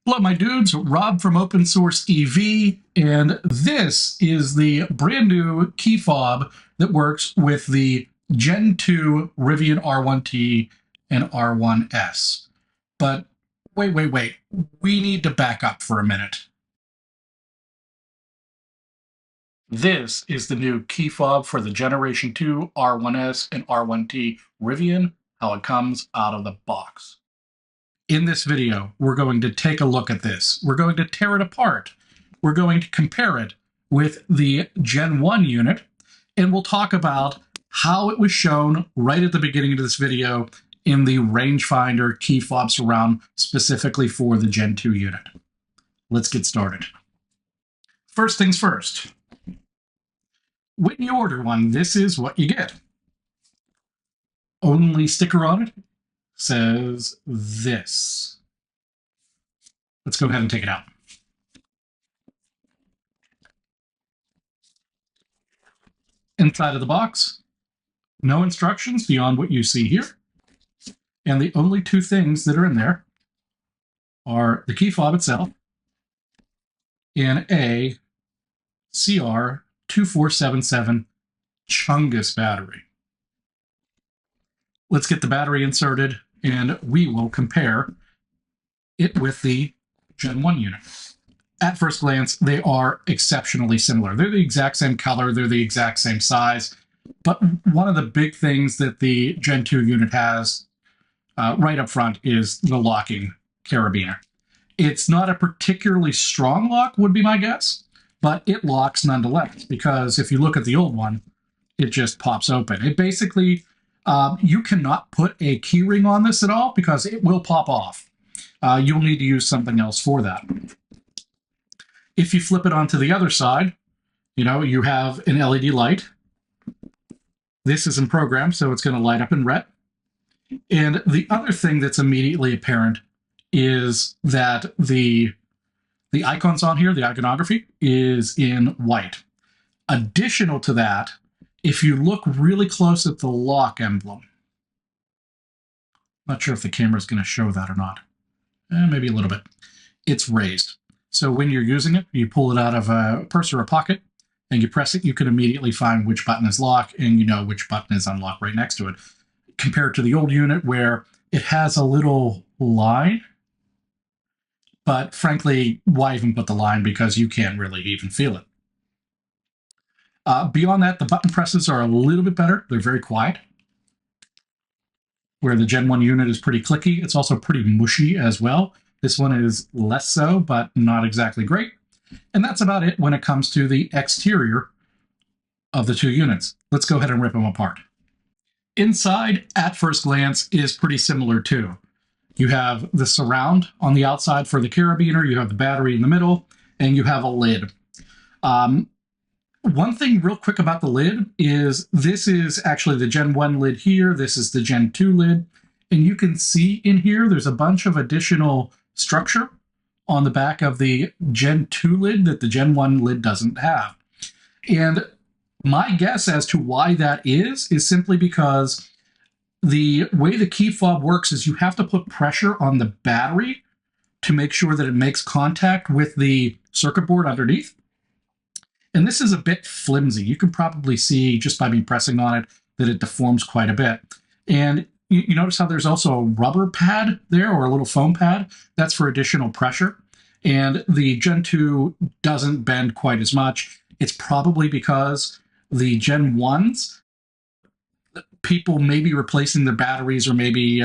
Hello, my dudes. Rob from OpenSourceEV, and this is the brand new key fob that works with the Gen 2 Rivian R1T and R1S. But wait. We need to back up for a minute. This is the new key fob for the Generation 2 R1S and R1T Rivian, how it comes out of the box. In this video, we're going to take a look at this. We're going to tear it apart. We're going to compare it with the Gen 1 unit, and we'll talk about how it was shown right at the beginning of this video in the Rangefinder key fob surround specifically for the Gen 2 unit. Let's get started. First things first. When you order one, this is what you get. Only sticker on it says this. Let's go ahead and take it out. Inside of the box, no instructions beyond what you see here. And the only two things that are in there are the key fob itself and a CR2477 Chungus battery. Let's get the battery inserted, and we will compare it with the Gen 1 unit. At first glance, they are exceptionally similar. They're the exact same color, they're the exact same size, but one of the big things that the Gen 2 unit has right up front is the locking carabiner. It's not a particularly strong lock, would be my guess, but it locks nonetheless, because if you look at the old one, it just pops open. It basically, you cannot put a key ring on this at all because it will pop off. You'll need to use something else for that. If you flip it onto the other side, you have an LED light. This is in program, so it's going to light up in red. And the other thing that's immediately apparent is that the icons on here, the iconography, is in white. Additional to that, if you look really close at the lock emblem, not sure if the camera is going to show that or not. Maybe a little bit. It's raised. So when you're using it, you pull it out of a purse or a pocket, and you press it, you can immediately find which button is locked, and you know which button is unlocked right next to it. Compared to the old unit where it has a little line, but frankly, why even put the line, because you can't really even feel it. Beyond that, the button presses are a little bit better. They're very quiet. Where the Gen 1 unit is pretty clicky, it's also pretty mushy as well. This one is less so, but not exactly great. And that's about it when it comes to the exterior of the two units. Let's go ahead and rip them apart. Inside, at first glance, is pretty similar too. You have the surround on the outside for the carabiner, you have the battery in the middle, and you have a lid. One thing real quick about the lid is this is actually the Gen 1 lid here, this is the Gen 2 lid, and you can see in here there's a bunch of additional structure on the back of the Gen 2 lid that the Gen 1 lid doesn't have. And my guess as to why that is simply because the way the key fob works is you have to put pressure on the battery to make sure that it makes contact with the circuit board underneath. And this is a bit flimsy. You can probably see just by me pressing on it that it deforms quite a bit. And you notice how there's also a rubber pad there, or a little foam pad. That's for additional pressure. And the Gen 2 doesn't bend quite as much. It's probably because the Gen 1s, people may be replacing their batteries or maybe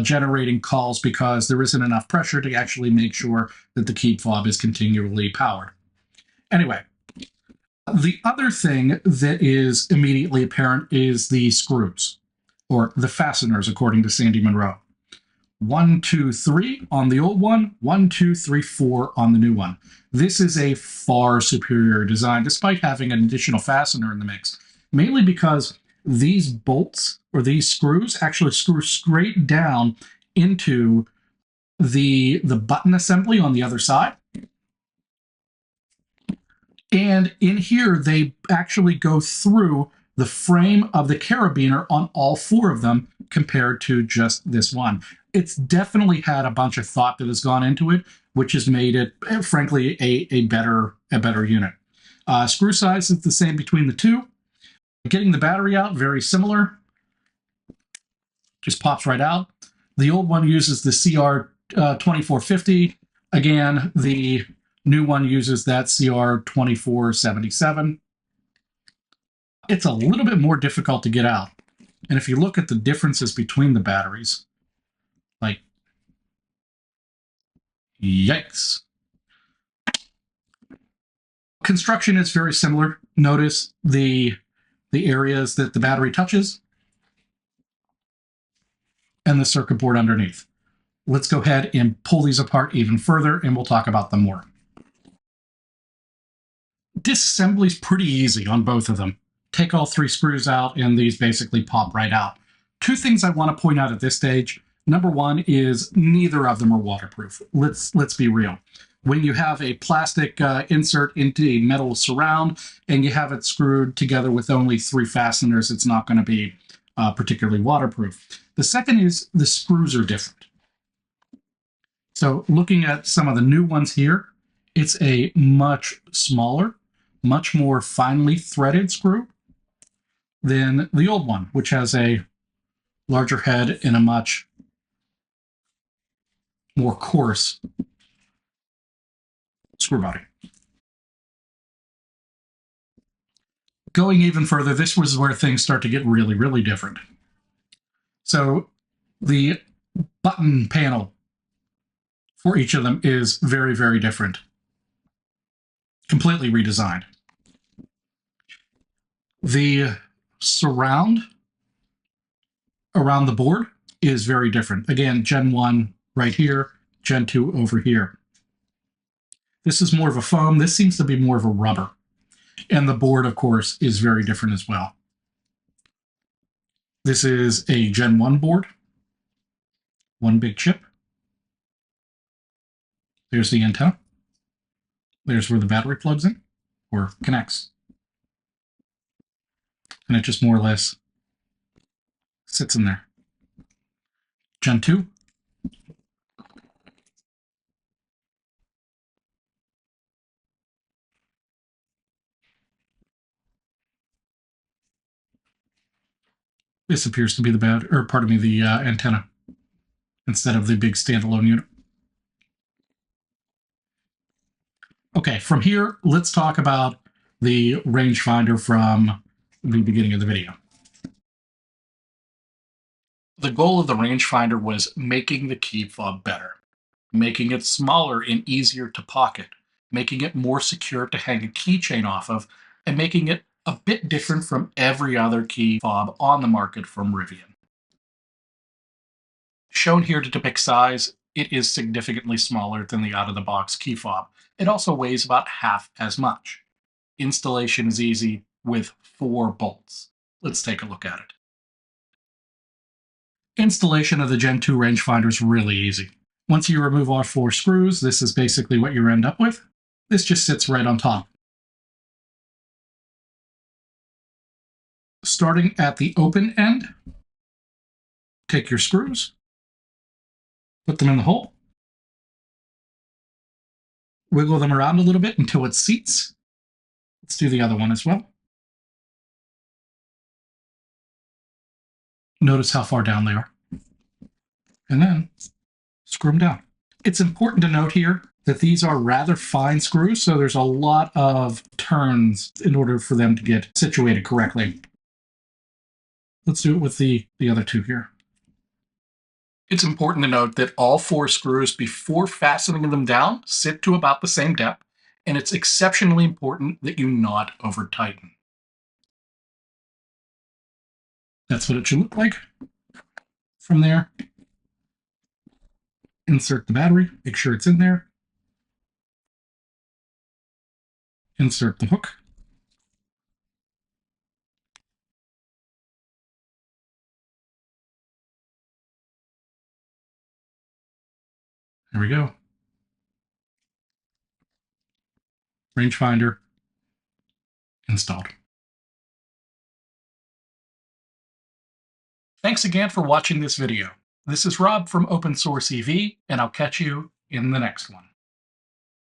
generating calls because there isn't enough pressure to actually make sure that the key fob is continually powered. Anyway, the other thing that is immediately apparent is the screws, or the fasteners, according to Sandy Monroe. 1, 2, 3 on the old one, 1, 2, 3, 4 on the new one. This is a far superior design, despite having an additional fastener in the mix, mainly because these bolts, or these screws, actually screw straight down into the button assembly on the other side. And in here, they actually go through the frame of the carabiner on all four of them compared to just this one. it's definitely had a bunch of thought that has gone into it, which has made it, frankly, a better unit. Screw size is the same between the two. Getting the battery out, very similar. Just pops right out. The old one uses the CR2450. Again, the new one uses that CR2477. It's a little bit more difficult to get out. And if you look at the differences between the batteries, like, yikes. Construction is very similar. Notice the areas that the battery touches and the circuit board underneath. Let's go ahead and pull these apart even further, and we'll talk about them more. Disassembly is pretty easy on both of them. Take all 3 screws out, and these basically pop right out. 2 things I want to point out at this stage. Number 1 is neither of them are waterproof. Let's be real. When you have a plastic insert into a metal surround and you have it screwed together with only 3 fasteners, it's not going to be particularly waterproof. The second is the screws are different. So looking at some of the new ones here, it's a much smaller, much more finely threaded screw than the old one, which has a larger head and a much more coarse screw body. Going even further, this was where things start to get really, really different. So the button panel for each of them is very, very different. Completely redesigned. The surround around the board is very different. Again, Gen 1 right here, Gen 2 over here. This is more of a foam. This seems to be more of a rubber. And the board, of course, is very different as well. This is a Gen 1 board. One big chip. There's the antenna. There's where the battery plugs in or connects. And it just more or less sits in there. Gen 2. This appears to be the antenna instead of the big standalone unit. Okay, from here, let's talk about the rangefinder from the beginning of the video. The goal of the rangefinder was making the key fob better, making it smaller and easier to pocket, making it more secure to hang a keychain off of, and making it a bit different from every other key fob on the market from Rivian. Shown here to depict size, it is significantly smaller than the out-of-the-box key fob. It also weighs about half as much. Installation is easy with 4 bolts. Let's take a look at it. Installation of the Gen 2 rangefinder is really easy. Once you remove all 4 screws, this is basically what you end up with. This just sits right on top. Starting at the open end, take your screws, put them in the hole, wiggle them around a little bit until it seats. Let's do the other one as well. Notice how far down they are. And then screw them down. It's important to note here that these are rather fine screws, so there's a lot of turns in order for them to get situated correctly. Let's do it with the other 2 here. It's important to note that all 4 screws, before fastening them down, sit to about the same depth, and it's exceptionally important that you not over-tighten. That's what it should look like. From there, insert the battery, make sure it's in there. Insert the hook. There we go. Rangefinder installed. Thanks again for watching this video. This is Rob from OpenSourceEV, and I'll catch you in the next one.